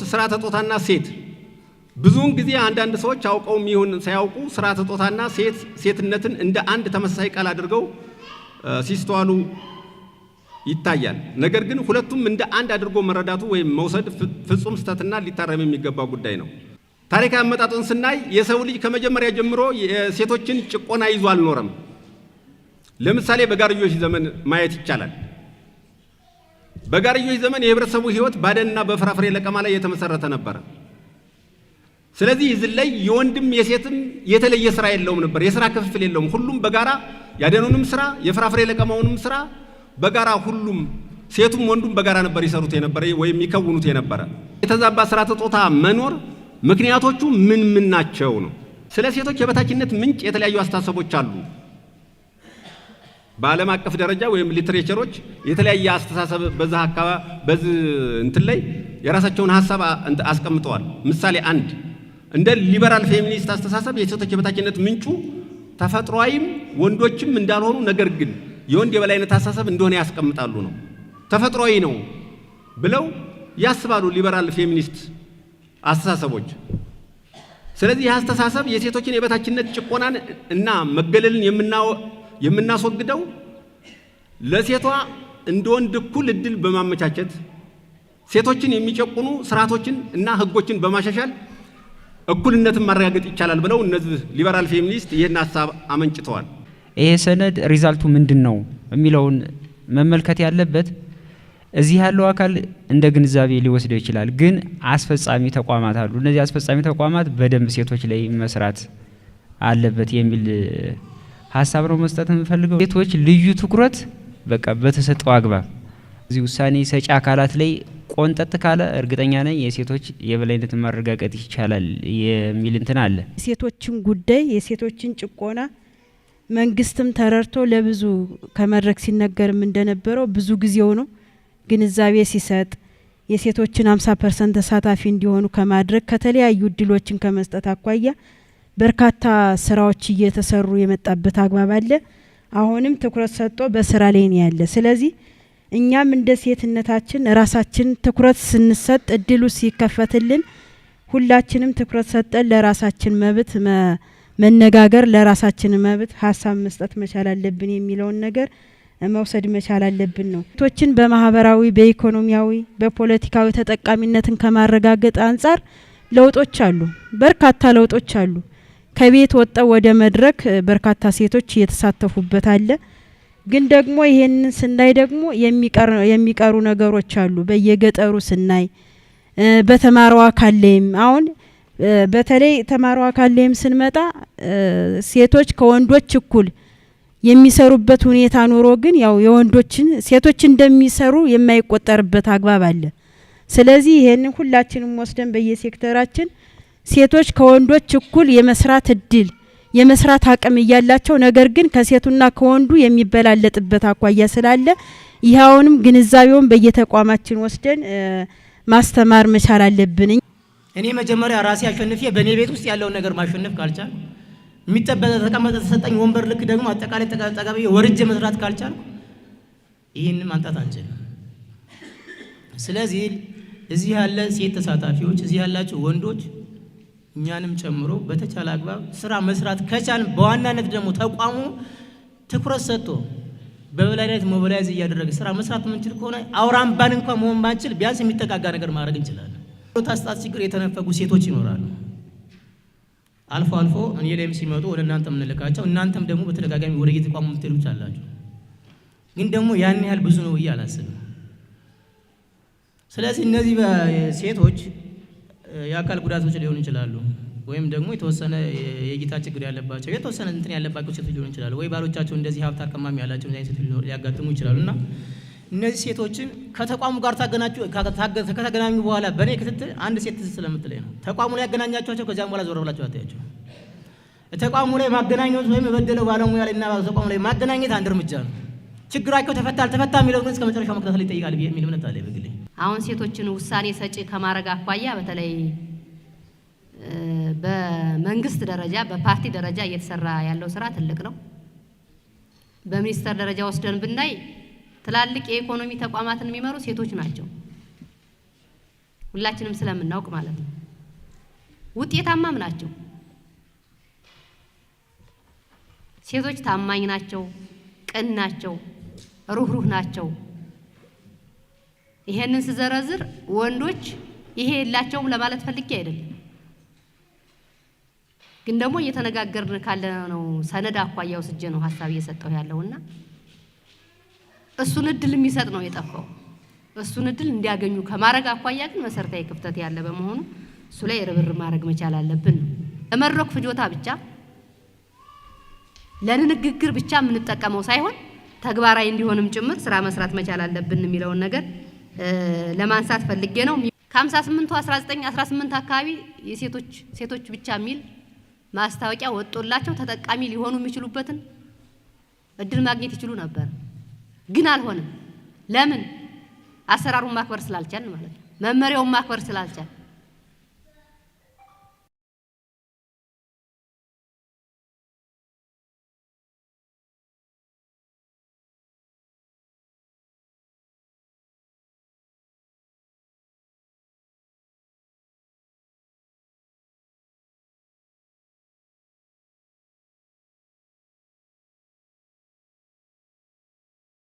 ስርዓተ ጾታና ሴት ብዙውን ጊዜ አንዳንድ ሰዎች አውቀውም ይሁን ሳያውቁ ስርዓተ ጾታና ሴትነትን እንደ አንድ ተመሳሳይ ቃል አድርገው ሲስተዋሉ ይታያል። ነገር ግን ሁለቱም እንደ አንድ አድርጎ መረዳቱ ወይም መውሰድ ፍጹም ስተትና ሊታረም የሚገባ ጉዳይ ነው። ታሪካዊ አመጣጡን ስናይ የሰው ልጅ ከመጀመሪያ ጀምሮ የሴቶችን ጭቆና ይዞ አልኖረም። ለምሳሌ በጋርዮሽ ዘመን ማየት ይቻላል። በጋርዮሽ ዘመን የህብረተሰቡ ህይወት ባደንና በፍራፍሬ ለቀማ ላይ የተመሰረተ ነበር። ስለዚህ እዚህ ላይ የወንድም የሴትም የተለየ ስራ የለውም ነበር። የስራ ክፍፍል የለውም። ሁሉም በጋራ ያደኑንም ስራ የፍራፍሬ ለቀማውንም ስራ በጋራ ሁሉም ሴቱም ወንዱም በጋራ ነበር ይሰሩት የነበረ ወይም ይከውኑት የነበረ። የተዛባ ስርዓተ ጾታ መኖር ምክንያቶቹ ምን ናቸው ነው? ስለ ሴቶች የበታችነት ምንጭ የተለያዩ አስተሳሰቦች አሉ። በዓለም አቀፍ ደረጃ ወይም ሊትሬቸሮች የተለያየ አስተሳሰብ በዚህ እንትን ላይ የራሳቸውን ሐሳብ አስቀምጠዋል። ምሳሌ አንድ እንደ ሊበራል ፌሚኒስት አስተሳሰብ የሴቶች የበታችነት ምንጩ ተፈጥሯዊም ወንዶችም እንዳልሆኑ ነገር ግን የወንድ የበላይነት አስተሳሰብ እንደሆነ ያስቀምጣሉ ነው። ተፈጥሯዊ ነው ብለው ያስባሉ ሊበራል ፌሚኒስት አስተሳሰቦች። ስለዚህ ይህ አስተሳሰብ የሴቶችን የበታችነት ጭቆናን እና መገለልን የምናስወግደው ለሴቷ እንደ ወንድ እኩል እድል በማመቻቸት ሴቶችን የሚጨቁኑ ስርዓቶችን እና ህጎችን በማሻሻል እኩልነትን ማረጋገጥ ይቻላል ብለው እነዚህ ሊበራል ፌሚኒስት ይህን ሐሳብ አመንጭተዋል። ይሄ ሰነድ ሪዛልቱ ምንድነው የሚለውን መመልከት ያለበት እዚህ ያለው አካል እንደ ግንዛቤ ሊወስደው ይችላል። ግን አስፈጻሚ ተቋማት አሉ። እነዚህ አስፈጻሚ ተቋማት በደንብ ሴቶች ላይ መስራት አለበት የሚል ሐሳብ ነው መስጠት የምፈልገው። ሴቶች ልዩ ትኩረት በቃ በተሰጠው አግባብ እዚህ ውሳኔ ሰጪ አካላት ላይ ቆንጠጥ ካለ እርግጠኛ ነኝ የሴቶች የበላይነት ማረጋገጥ ይቻላል የሚል እንትን አለ። ሴቶችን ጉዳይ የሴቶችን ጭቆና መንግስትም ተረርቶ ለብዙ ከመድረክ ሲነገርም እንደነበረው ብዙ ጊዜው ነው ግንዛቤ ሲሰጥ የሴቶችን 50% ተሳታፊ እንዲሆኑ ከማድረግ ከተለያዩ እድሎችን ከመስጠት አኳያ በርካታ ስራዎች እየተሰሩ የመጣበት አግባብ አለ። አሁንም ትኩረት ሰጥቶ በስራ ላይ ነው ያለ። ስለዚህ እኛም እንደ ሴትነታችን ራሳችን ትኩረት ስንሰጥ እድሉ ሲከፈትልን ሁላችንም ትኩረት ሰጠን ለራሳችን መብት መነጋገር ለራሳችን መብት ሀሳብ መስጠት መቻል አለብን የሚለውን ነገር መውሰድ መቻል አለብን ነው። ሴቶችን በማህበራዊ በኢኮኖሚያዊ በፖለቲካዊ ተጠቃሚነትን ከማረጋገጥ አንጻር ለውጦች አሉ፣ በርካታ ለውጦች አሉ። ከቤት ወጣው ወደ መድረክ በርካታ ሴቶች እየተሳተፉበት አለ። ግን ደግሞ ይሄንን ስናይ ደግሞ የሚቀሩ ነገሮች አሉ። በየገጠሩ ስናይ በተማረው አካል ላይም አሁን በተለይ ተማረው አካል ላይም ስንመጣ ሴቶች ከወንዶች እኩል የሚሰሩበት ሁኔታ ኖሮ ግን ያው የወንዶችን ሴቶች እንደሚሰሩ የማይቆጠርበት አግባብ አለ። ስለዚህ ይሄንን ሁላችንም ወስደን በየሴክተራችን ሴቶች ከወንዶች እኩል የመስራት እድል የመስራት አቅም እያላቸው ነገር ግን ከሴቱና ከወንዱ የሚበላለጥበት አኳያ ስላለ ይሄውንም ግንዛቤውን በየተቋማችን ወስደን ማስተማር መቻል አለብን። እኔ መጀመሪያ ራሴ አሸንፌ በኔ ቤት ውስጥ ያለው ነገር ማሸነፍ ካልቻል የሚጠበቀ ተቀመጠ ተሰጠኝ ወንበር ልክ ደግሞ አጠቃላይ ተቀጣጣቢ ወርጄ መስራት ካልቻል ይሄን ማንጣት አንችልም። ስለዚህ እዚህ ያለ ሴት ተሳታፊዎች እዚህ ያላችሁ ወንዶች እኛንም ጨምሮ በተቻለ አግባብ ስራ መስራት ከቻል በዋናነት ደግሞ ተቋሙ ትኩረት ሰጥቶ በበላይነት ሞቢላይዝ እያደረገ ስራ መስራት የምንችል ከሆነ አውራምባን እንኳን መሆን ባንችል ቢያንስ የሚጠጋጋ ነገር ማድረግ እንችላለን። ታስጣት ችግር የተነፈጉ ሴቶች ይኖራሉ። አልፎ አልፎ እኔ ላይም ሲመጡ ወደ እናንተ ምንልካቸው እናንተም ደግሞ በተደጋጋሚ ወደ የተቋሙ ምትሉት አላችሁ። ግን ደግሞ ያን ያህል ብዙ ነው ብዬ አላስብም። ስለዚህ እነዚህ ሴቶች የአካል ጉዳቶች ሊሆኑ ይችላሉ ወይም ደግሞ የተወሰነ የእይታ ችግር ያለባቸው የተወሰነ እንትን ያለባቸው ሴቶች ሊሆኑ ይችላሉ ወይ ባሎቻቸው እንደዚህ ሀብት አከማሚ ያላቸው እንደዚህ ሴቶች ሊያጋጥሙ ይችላሉና እነዚህ ሴቶችን ከተቋሙ ጋር ከተገናኙ በኋላ በኔ ክትትል አንድ ሴት ስለምትለኝ ነው ተቋሙ ላይ ያገናኛቸው ከዛም በኋላ ዞር ብላችሁ አታያቸው። ተቋሙ ላይ ማገናኘት ወይም በደለው ባለሙያ ላይ እና ተቋሙ ላይ ማገናኘት አንድ እርምጃ ነው። ችግራቸው ተፈታ የሚለው ግን እስከ መጨረሻው መከታተል ይጠይቃል የሚል እምነት አለ በግሌ። አሁን ሴቶችን ውሳኔ ሰጪ ከማረግ አኳያ በተለይ በመንግስት ደረጃ በፓርቲ ደረጃ እየተሰራ ያለው ስራ ትልቅ ነው። በሚኒስተር ደረጃ ወስደን ብናይ ትላልቅ የኢኮኖሚ ተቋማትን የሚመሩ ሴቶች ናቸው። ሁላችንም ስለምናውቅ ማለት ነው። ውጤታማም ናቸው። ሴቶች ታማኝ ናቸው፣ ቅን ናቸው፣ ሩህሩህ ናቸው። ይሄንን ስዘረዝር ወንዶች ይሄ የላቸውም ለማለት ፈልጌ አይደለም። ግን ደግሞ እየተነጋገርን ካለነው ሰነድ አኳያው ስጄ ነው ሐሳብ እየሰጠው ያለውና እሱን እድል የሚሰጥ ነው የጠፋው። እሱን እድል እንዲያገኙ ከማድረግ አኳያ ግን መሰረታዊ ክፍተት ያለ በመሆኑ እሱ ላይ ርብርብ ማድረግ መቻል አለብን። ለመድረክ ፍጆታ ብቻ ለንግግር ብቻ የምንጠቀመው ሳይሆን ተግባራዊ እንዲሆንም ጭምር ስራ መስራት መቻል አለብን የሚለውን ነገር ለማንሳት ፈልጌ ነው። ከ58 19 18 አካባቢ ሴቶች ብቻ የሚል ማስታወቂያ ወጥቶላቸው ተጠቃሚ ሊሆኑ የሚችሉበትን እድል ማግኘት ይችሉ ነበር። ግን አልሆነም። ለምን? አሰራሩን ማክበር ስላልቻልን ማለት ነው። መመሪያውን ማክበር ስላልቻልን